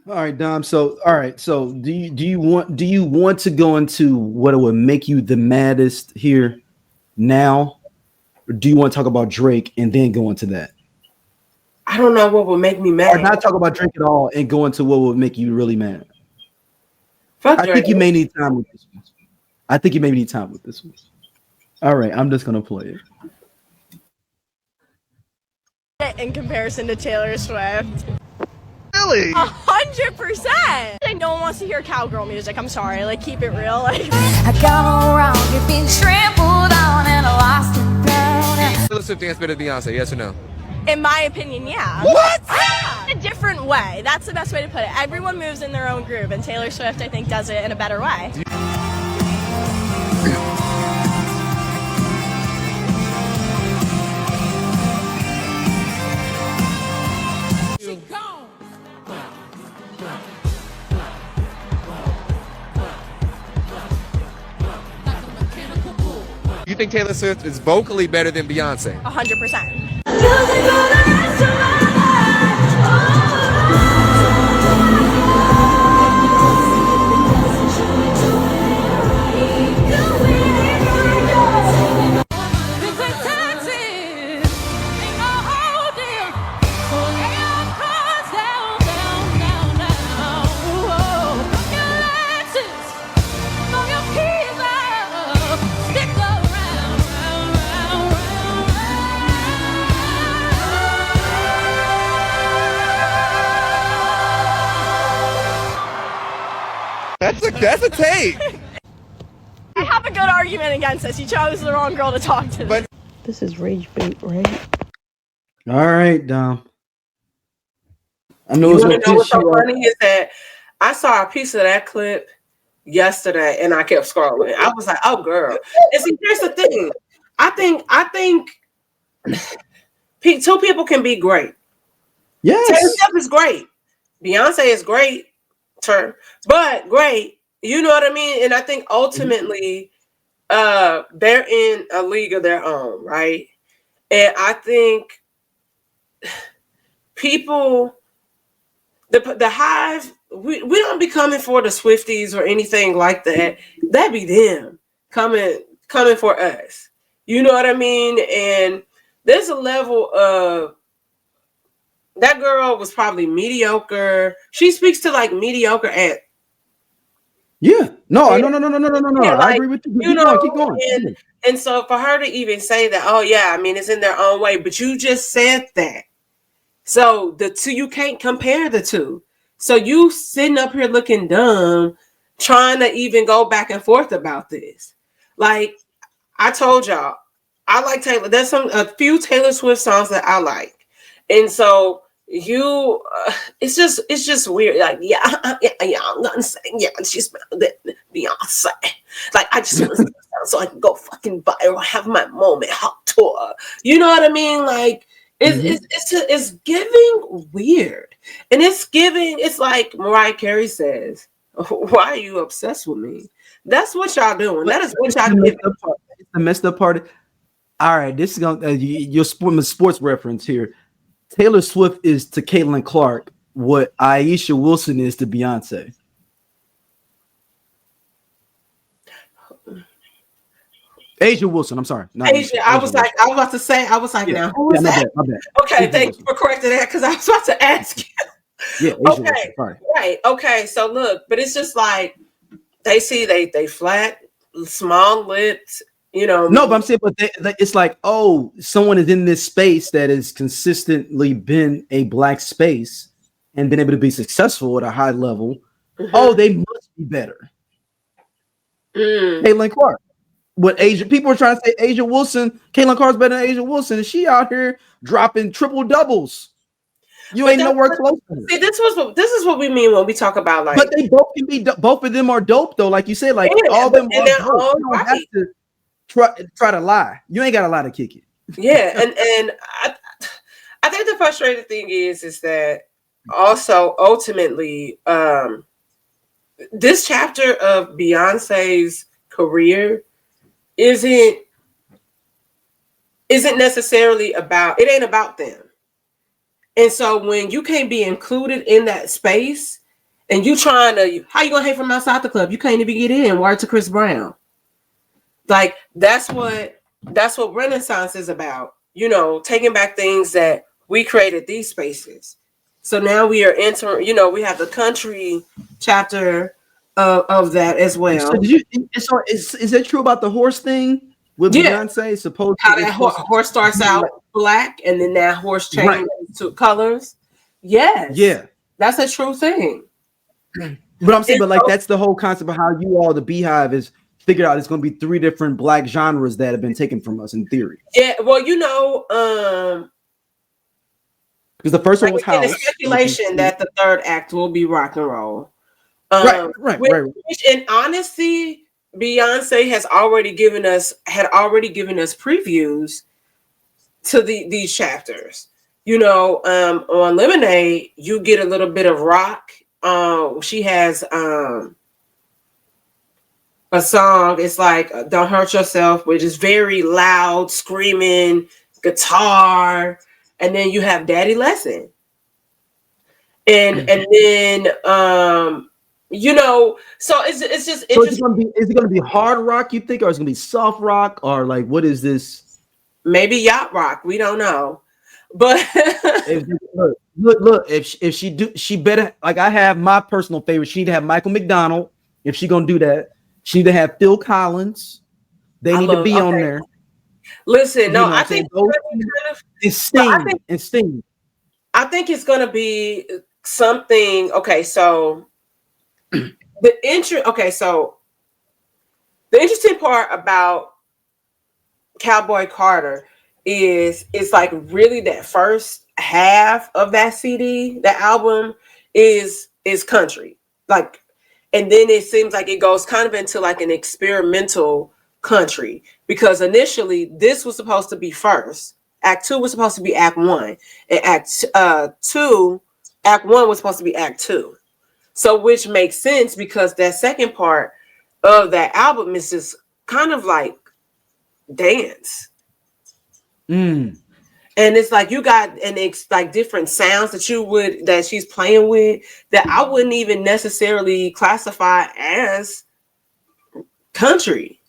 All right, Dom. So, all right. So, do you want to go into what it would make you the maddest here now, or do you want to talk about Drake and then go into that, I don't know what would make me or mad. not talk about Drake at all and go into what would make you really mad? Fuck I Drake. think you may need time with this one. I think you may need time with this one. All right, I'm just gonna play it. In comparison to Taylor Swift. Really? 100%. Like, no one wants to hear cowgirl music. I'm sorry. Like, keep it real. Like, I got around, you've been trampled on and lost and found. Taylor Swift dance better than Beyonce, yes or no? in my opinion, yeah. What? Yeah. In a different way. That's the best way to put it. Everyone moves in their own groove, and Taylor Swift, I think, does it in a better way. You think Taylor Swift is vocally better than Beyonce? 100%. That's a take. I have a good argument against this. You chose the wrong girl to talk to. But This is rage bait, right? All right, Dom. I know You it's want gonna to know what's piss you so off. funny is that I saw a piece of that clip yesterday and I kept scrolling. I was like, "Oh, girl!" And see, here's the thing. I think two people can be great. Taylor Yes. Swift is great. Beyonce is great, but great. You know what I mean? And I think ultimately, they're in a league of their own, right? And I think people, the hive, we don't be coming for the Swifties or anything like that. That be them coming for us. You know what I mean? And there's a level of that girl was probably mediocre. She speaks to like mediocre at Yeah. No. No. yeah, I like agree with you. you Keep know, going. Keep going. Keep and going. and so for her to even say that, oh yeah, I mean it's in their own way, but you just said that. So the two, you can't compare the two. So you sitting up here looking dumb, trying to even go back and forth about this. Like I told y'all, I like Taylor. There's a few Taylor Swift songs that I like, and so it's just weird. Like yeah, I'm gonna say yeah, she's better than Beyonce. Like I just want to so I can go fucking viral, have my moment, hot tour. You know what I mean? Like it's giving weird, and it's like Mariah Carey says, "Why are you obsessed with me?" That's what y'all doing. That is what y'all giving. It's the messed up part. All right, this is gonna your sports reference here. Taylor Swift is to Caitlin Clark what Aisha Wilson is to Beyonce. Asia Wilson. I'm sorry. Not Asia, I was like, I was about to say, I was like, yeah, now who was my that? bad, my bad. Okay, Asia thank Wilson. you for correcting that because I was about to ask you. Yeah, Asia Okay, Wilson. Sorry. right. Okay, so look, but it's just like they see they flat, small lips, you know. No, but I'm saying, but it's like, oh, someone is in this space that has consistently been a black space and been able to be successful at a high level. Oh, they must be better. Caitlin Clark. What Asia people are trying to say, Asia Wilson, Caitlin Clark's better than Asia Wilson, and she out here dropping triple doubles. You But ain't nowhere close to it. See, this is what we mean when we talk about like. But they both can be both of them are dope though, like you said, like Yeah, all of them in are their dope. own You don't have right. to try to lie. You ain't got a lie to kick it. Yeah, and I think the frustrating thing is that also ultimately this chapter of Beyonce's career isn't necessarily about it ain't about them. And so when you can't be included in that space, And you trying to, how you gonna hate from outside the club? You can't even get in. Word to Chris Brown. Like that's what Renaissance is about. You know, taking back things that we created these spaces. So now we are entering. You know, we have the country chapter of that as well. So is that true about the horse thing with Beyonce? Supposed how that horse starts out black and then that horse changes to colors. Yes. Yeah. That's a true thing. But I'm saying, that's the whole concept of how you all, the Beehive, is figured out it's going to be 3 different black genres that have been taken from us in theory. Yeah, well, you know, because the first one was house. The speculation that the third act will be rock and roll. Right. Which, in honesty, Beyonce had already given us previews to these chapters. You know, on Lemonade, you get a little bit of rock. She has a song. It's like "Don't Hurt Yourself," which is very loud, screaming guitar, and then you have "Daddy Lesson," and then you know, so it's just interesting. Is it gonna be hard rock, you think, or is it gonna be soft rock, or like what is this? Maybe yacht rock. We don't know, but look. If she better, like, I have my personal favorite. She need to have Michael McDonald. If she gonna do that, she need to have Phil Collins. They need to be on there. Listen, no, I think Sting. I think it's gonna be something. Okay, so the interesting part about Cowboy Carter is it's like really that first half of that CD, that album is country, like, and then it seems like it goes kind of into like an experimental country, because initially this was supposed to be first. Act 2 was supposed to be Act 1, and Act 1 was supposed to be Act 2. So which makes sense because that second part of that album is just kind of like dance. And it's like you got it's like different sounds that she's playing with that I wouldn't even necessarily classify as country.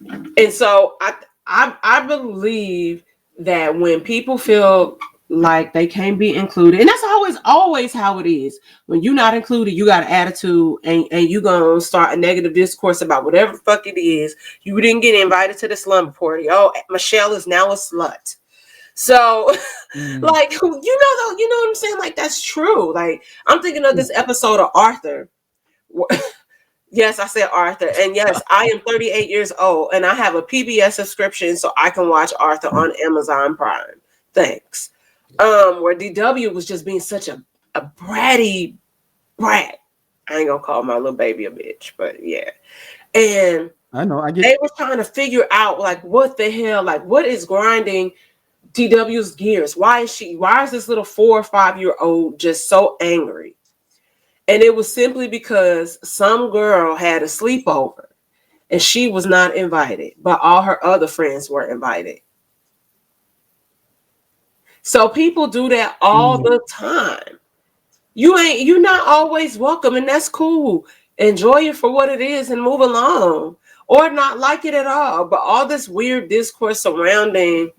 And so I believe that when people feel like they can't be included, and that's always how it is. When you're not included, you got an attitude, and you gonna start a negative discourse about whatever the fuck it is. You didn't get invited to the slumber party. Oh, Michelle is now a slut. So, like, you know what I'm saying? Like, that's true. Like, I'm thinking of this episode of Arthur. Yes, I said Arthur. And yes, I am 38 years old, and I have a PBS subscription so I can watch Arthur on Amazon Prime. Thanks. Where DW was just being such a bratty brat. I ain't gonna call my little baby a bitch, but yeah. And I know, they were trying to figure out, like, what the hell, like, what is grinding DW's gears? Why is this little 4 or 5-year-old just so angry? And it was simply because some girl had a sleepover and she was not invited, but all her other friends were invited. So people do that all the time. You're not always welcome, and that's cool. Enjoy it for what it is and move along, or not like it at all. But all this weird discourse surrounding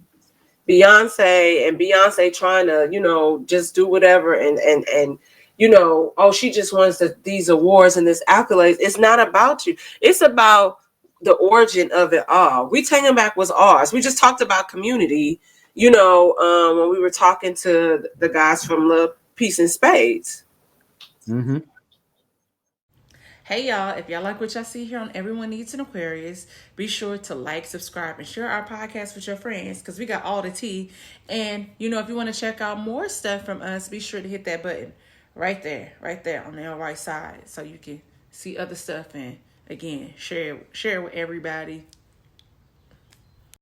Beyonce and Beyonce trying to, you know, just do whatever and you know, oh, she just wants these awards and this accolades. It's not about you. It's about the origin of it all. We Taking Back was ours. We just talked about Community, you know, when we were talking to the guys from Love, Peace, and Spades. Mm-hmm. Hey y'all, if y'all like what y'all see here on Everyone Needs an Aquarius, be sure to like, subscribe, and share our podcast with your friends because we got all the tea. And, you know, if you want to check out more stuff from us, be sure to hit that button right there on the right side so you can see other stuff and, again, share with everybody.